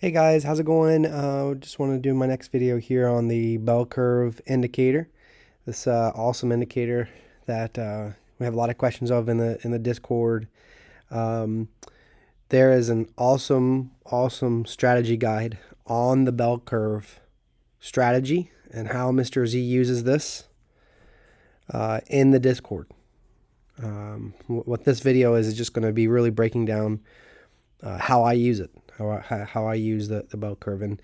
Hey guys, how's it going? Just want to do my next video here on the bell curve indicator. This awesome indicator that we have a lot of questions of in the Discord. Um, there is an awesome strategy guide on the bell curve strategy and how Mr. Z uses this in the Discord. What this video is just going to be really breaking down how I use it, how I use the bell curve, and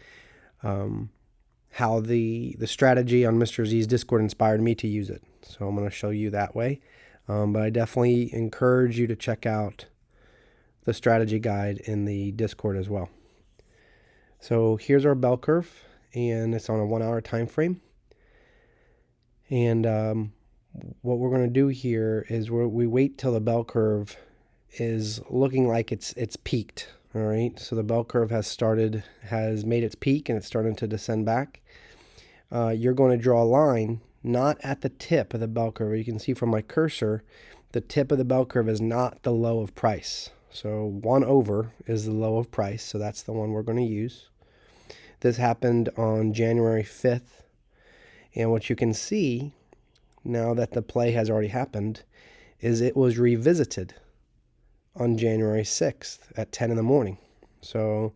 how the strategy on Mr. Z's Discord inspired me to use it. So I'm going to show you that way. But I definitely encourage you to check out the strategy guide in the Discord as well. So here's our bell curve, and it's on a 1 hour time frame. And what we're going to do here is we wait till the bell curve is looking like it's peaked. All right, so the bell curve has made its peak, and it's starting to descend back. You're going to draw a line not at the tip of the bell curve. You can see from my cursor, the tip of the bell curve is not the low of price. So 1 over is the low of price, so that's the one we're going to use. This happened on January 5th, and what you can see now that the play has already happened is it was revisited on January 6th at 10 in the morning. So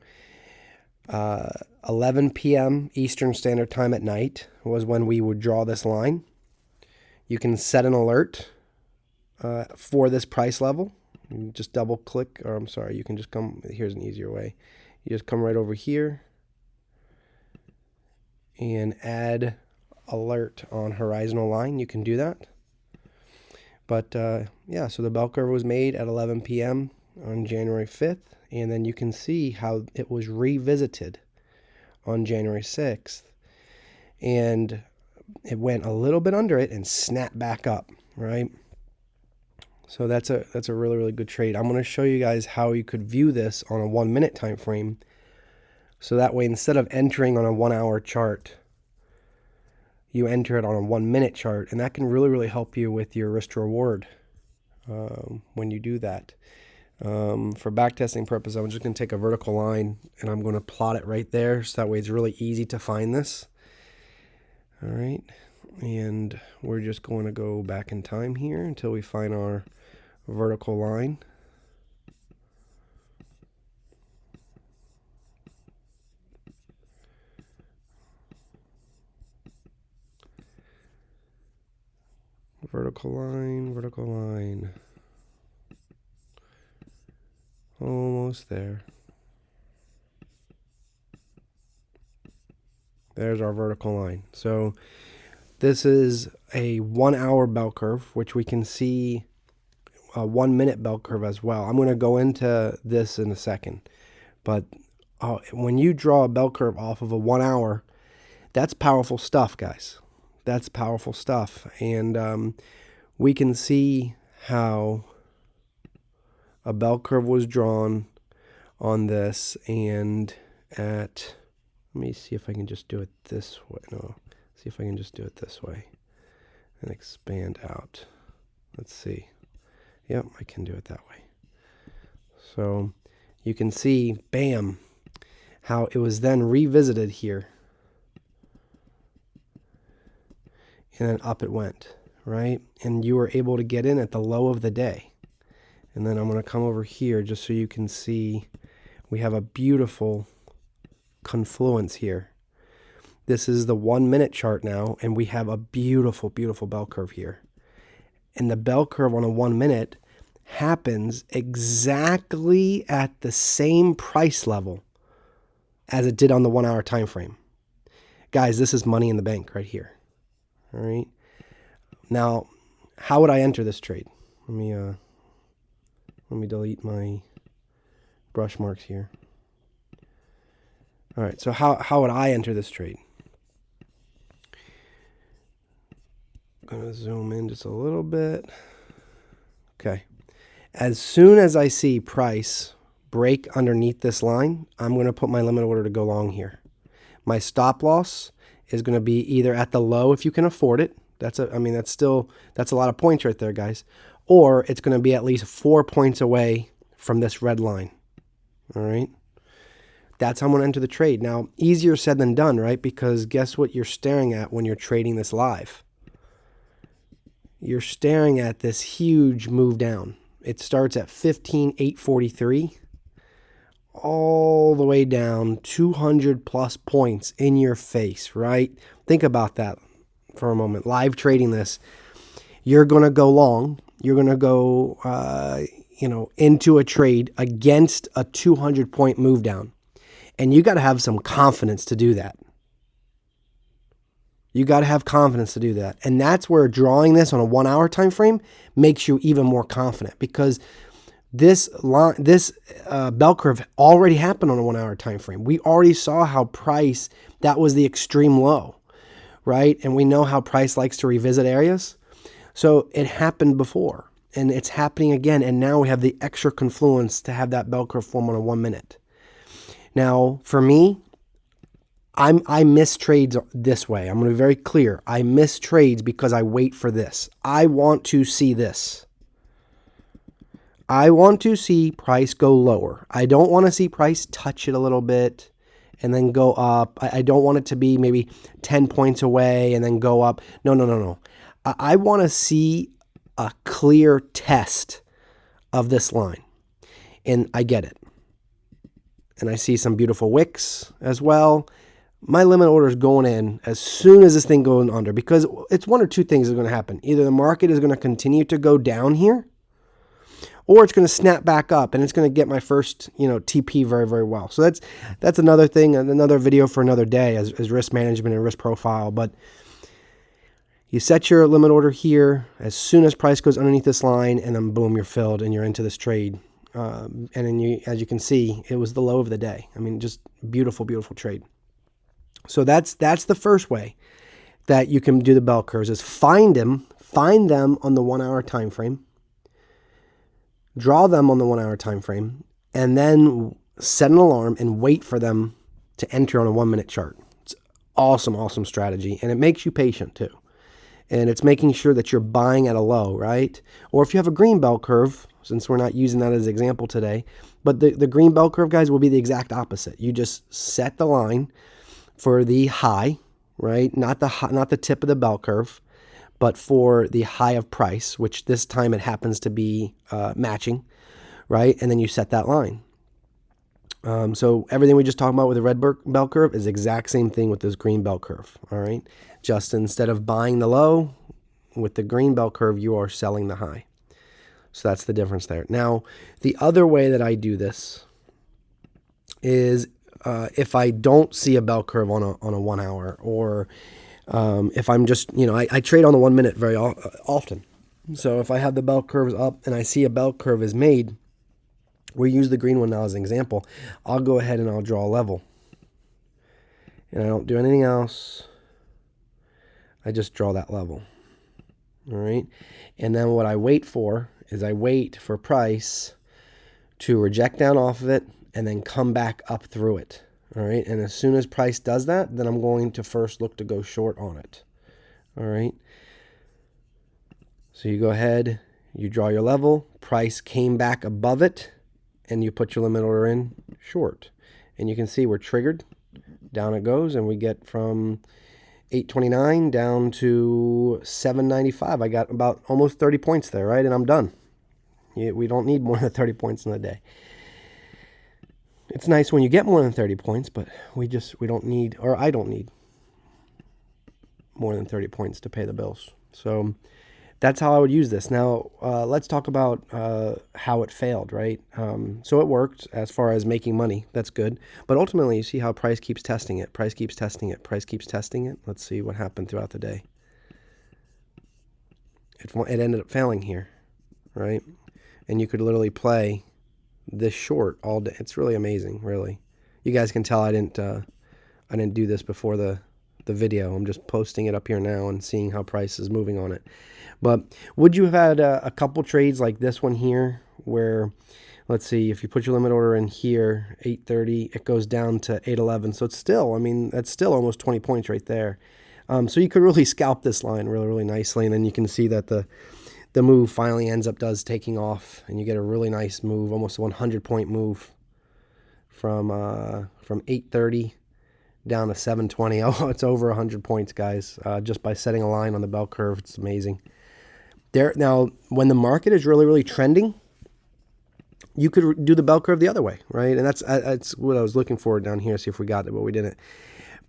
11 p.m. Eastern Standard Time at night was when we would draw this line. You can set an alert for this price level. You just double click, or I'm sorry, you can just come, here's an easier way. You just come right over here and add alert on horizontal line. You can do that. But yeah, so the bell curve was made at 11 p.m. on January 5th, and then you can see how it was revisited on January 6th, and it went a little bit under it and snapped back up, right? So that's a really good trade. I'm going to show you guys how you could view this on a 1 minute time frame, so that way instead of entering on a 1 hour chart, you enter it on a 1 minute chart, and that can really help you with your risk to reward when you do that. For backtesting purposes, I'm just going to take a vertical line and I'm going to plot it right there, so that way it's really easy to find this. All right, and we're just going to go back in time here until we find our vertical line. Vertical line. Almost there. There's our vertical line. So this is a 1 hour bell curve, which we can see a 1 minute bell curve as well. I'm going to go into this in a second. But when you draw a bell curve off of a 1 hour, that's powerful stuff, guys. That's powerful stuff. And we can see how a bell curve was drawn on this, and let me see if I can just do it this way. No, see if I can just do it this way and expand out. Let's see. Yep, I can do it that way. So you can see, bam, how it was then revisited here. And then up it went, right? And you were able to get in at the low of the day. And then I'm going to come over here just so you can see we have a beautiful confluence here. This is the 1 minute chart now, and we have a beautiful bell curve here. And the bell curve on a 1 minute happens exactly at the same price level as it did on the 1 hour time frame. Guys, this is money in the bank right here. All right. Now, how would I enter this trade? Let me delete my brush marks here. All right. So how would I enter this trade? I'm going to zoom in just a little bit. Okay. As soon as I see price break underneath this line, I'm going to put my limit order to go long here. My stop loss is going to be either at the low if you can afford it. That's a lot of points right there, guys. Or it's going to be at least 4 points away from this red line. All right. That's how I'm going to enter the trade. Now, easier said than done, right? Because guess what you're staring at when you're trading this live? You're staring at this huge move down. It starts at 15,843 all the way down 200 plus points in your face, right? Think about that for a moment. Live trading this, you're going to go long. You're going to go, into a trade against a 200-point move down. And you got to have some confidence to do that. You got to have confidence to do that. And that's where drawing this on a 1 hour time frame makes you even more confident, because this bell curve already happened on a 1 hour time frame. We already saw how price, that was the extreme low, right? And we know how price likes to revisit areas. So it happened before and it's happening again. And now we have the extra confluence to have that bell curve form on a 1 minute. Now, for me, I miss trades this way. I'm going to be very clear. I miss trades because I wait for this. I want to see this. I want to see price go lower. I don't want to see price touch it a little bit and then go up. I don't want it to be maybe 10 points away and then go up. No. I want to see a clear test of this line. And I get it. And I see some beautiful wicks as well. My limit order is going in as soon as this thing goes under, because it's one or two things that are going to happen. Either the market is going to continue to go down here, or it's going to snap back up and it's going to get my first, TP very, very well. So that's another thing, another video for another day as risk management and risk profile. But you set your limit order here as soon as price goes underneath this line, and then boom, you're filled and you're into this trade. And then as you can see, it was the low of the day. I mean, just beautiful, beautiful trade. So that's the first way that you can do the bell curves, is find them on the 1 hour time frame, draw them on the 1 hour time frame, and then set an alarm and wait for them to enter on a 1 minute chart. It's awesome strategy, and it makes you patient too. And it's making sure that you're buying at a low, right? Or if you have a green bell curve, since we're not using that as an example today, but the green bell curve, guys, will be the exact opposite. You just set the line for the high, right? Not the tip of the bell curve, but for the high of price, which this time it happens to be matching, right? And then you set that line. So everything we just talked about with the red bell curve is the exact same thing with this green bell curve, all right? Just instead of buying the low, with the green bell curve, you are selling the high. So that's the difference there. Now, the other way that I do this is if I don't see a bell curve on a 1 hour, or if I'm just, I trade on the 1 minute very often. So if I have the bell curves up and I see a bell curve is made, we use the green one now as an example. I'll go ahead and I'll draw a level. And I don't do anything else. I just draw that level. All right. And then what I wait for is I wait for price to reject down off of it and then come back up through it. All right. And as soon as price does that, then I'm going to first look to go short on it. All right. So you go ahead, you draw your level, price came back above it, and you put your limit order in short. And you can see we're triggered. Down it goes, and we get from 829 down to 795. I got about almost 30 points there, right? And I'm done. We don't need more than 30 points in a day. It's nice when you get more than 30 points, but we don't need, or I don't need more than 30 points to pay the bills. So that's how I would use this. Now, let's talk about how it failed, right? So it worked as far as making money. That's good. But ultimately, you see how price keeps testing it. Price keeps testing it. Price keeps testing it. Let's see what happened throughout the day. It ended up failing here, right? And you could literally play this short all day. It's really amazing, really. You guys can tell I didn't do this before the video. I'm just posting it up here now and seeing how price is moving on it. But would you have had a couple trades like this one here where, let's see, if you put your limit order in here, 830, it goes down to 811. So it's still, that's still almost 20 points right there. So you could really scalp this line really, really nicely. And then you can see that the move finally does taking off, and you get a really nice move, almost a 100-point move from 830 down to 720. Oh, it's over 100 points, guys, just by setting a line on the bell curve. It's amazing. Now, when the market is really, really trending, you could do the bell curve the other way, right? And that's what I was looking for down here, see if we got it, but we didn't.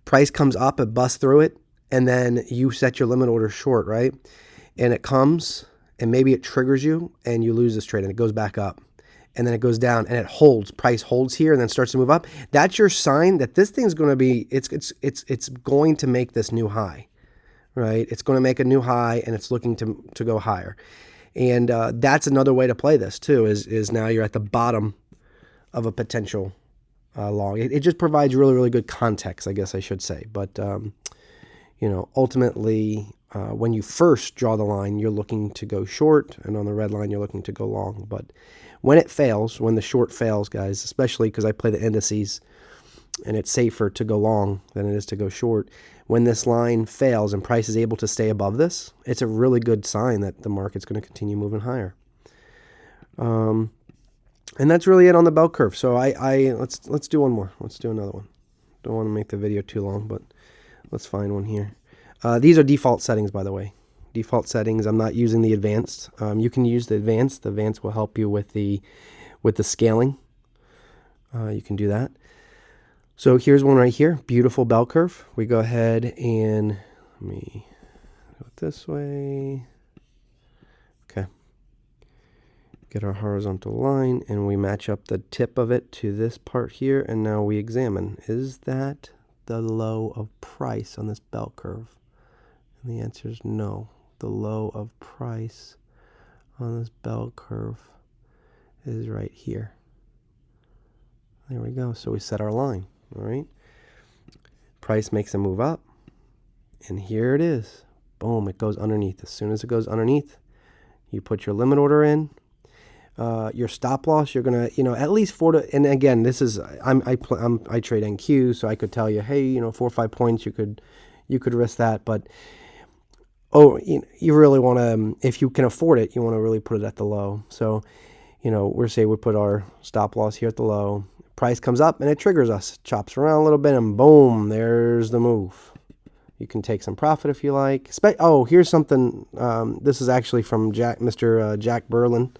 Price comes up, it busts through it, and then you set your limit order short, right? And it comes, and maybe it triggers you, and you lose this trade, and it goes back up. And then it goes down, and it holds. Price holds here, and then starts to move up. That's your sign that this thing's going to be, it's going to make this new high, right? It's going to make a new high, and it's looking to go higher. And that's another way to play this too, is now you're at the bottom of a potential long. It just provides really, really good context, I guess I should say. But, ultimately, when you first draw the line, you're looking to go short, and on the red line, you're looking to go long. But when it fails, when the short fails, guys, especially because I play the indices, and it's safer to go long than it is to go short. When this line fails and price is able to stay above this, it's a really good sign that the market's going to continue moving higher. And that's really it on the bell curve. So let's do one more. Let's do another one. Don't want to make the video too long, but let's find one here. These are default settings, by the way. Default settings. I'm not using the advanced. You can use the advanced. The advanced will help you with the scaling. You can do that. So here's one right here, beautiful bell curve. We go ahead and let me go this way. Okay. Get our horizontal line, and we match up the tip of it to this part here, and now we examine, is that the low of price on this bell curve? And the answer is no. The low of price on this bell curve is right here. There we go. So we set our line. All right, price makes a move up, and here it is. Boom, it goes underneath. As soon as it goes underneath, you put your limit order in. Your stop loss, you're gonna, at least 4 to, and again, this is I trade NQ, so I could tell you, hey, 4 or 5 points, you could risk that, but you really want to, if you can afford it, you want to really put it at the low. So, we put our stop loss here at the low. Price comes up and it triggers us, chops around a little bit, and boom, there's the move. You can take some profit if you like. Here's something. This is actually from Mr. Jack Berlin.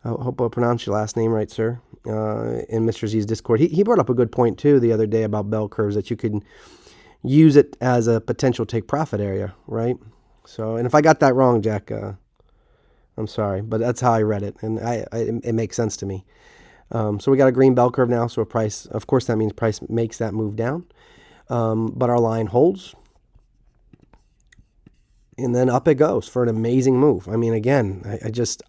I hope I pronounced your last name right, sir. In Mr. Z's Discord, he brought up a good point too the other day about bell curves, that you could use it as a potential take profit area, right? So, and if I got that wrong, Jack, I'm sorry, but that's how I read it, and it makes sense to me. So we got a green bell curve now. So price, of course, that means price makes that move down, but our line holds, and then up it goes for an amazing move. I mean, again,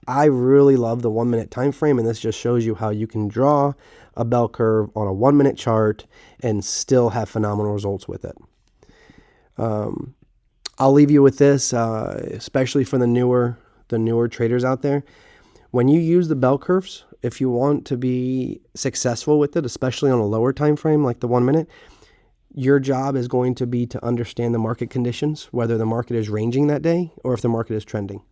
I really love the 1 minute time frame, and this just shows you how you can draw a bell curve on a 1 minute chart and still have phenomenal results with it. I'll leave you with this, especially for the newer traders out there. When you use the bell curves, if you want to be successful with it, especially on a lower time frame like the 1 minute, your job is going to be to understand the market conditions, whether the market is ranging that day or if the market is trending.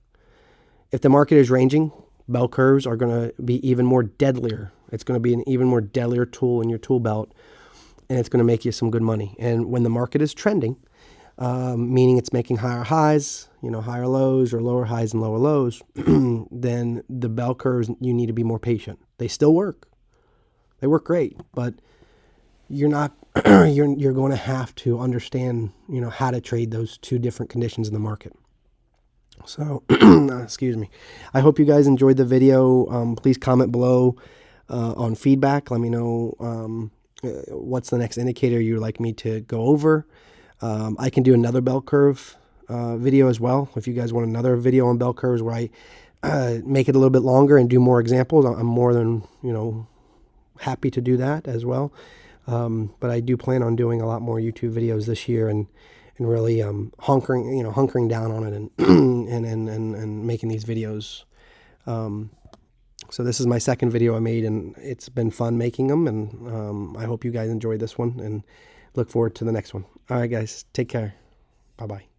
If the market is ranging, bell curves are going to be even more deadlier. It's going to be an even more deadlier tool in your tool belt, and it's going to make you some good money. And when the market is trending, meaning it's making higher highs, higher lows, or lower highs and lower lows, then the bell curves, you need to be more patient. They still work. They work great, but you're not, you're going to have to understand, how to trade those two different conditions in the market. So, excuse me. I hope you guys enjoyed the video. Please comment below on feedback. Let me know what's the next indicator you'd like me to go over. I can do another bell curve video as well. If you guys want another video on bell curves where I make it a little bit longer and do more examples, I'm more than happy to do that as well. But I do plan on doing a lot more YouTube videos this year and really hunkering down on it and making these videos. So this is my second video I made, and it's been fun making them, and I hope you guys enjoyed this one and look forward to the next one. All right, guys, take care. Bye-bye.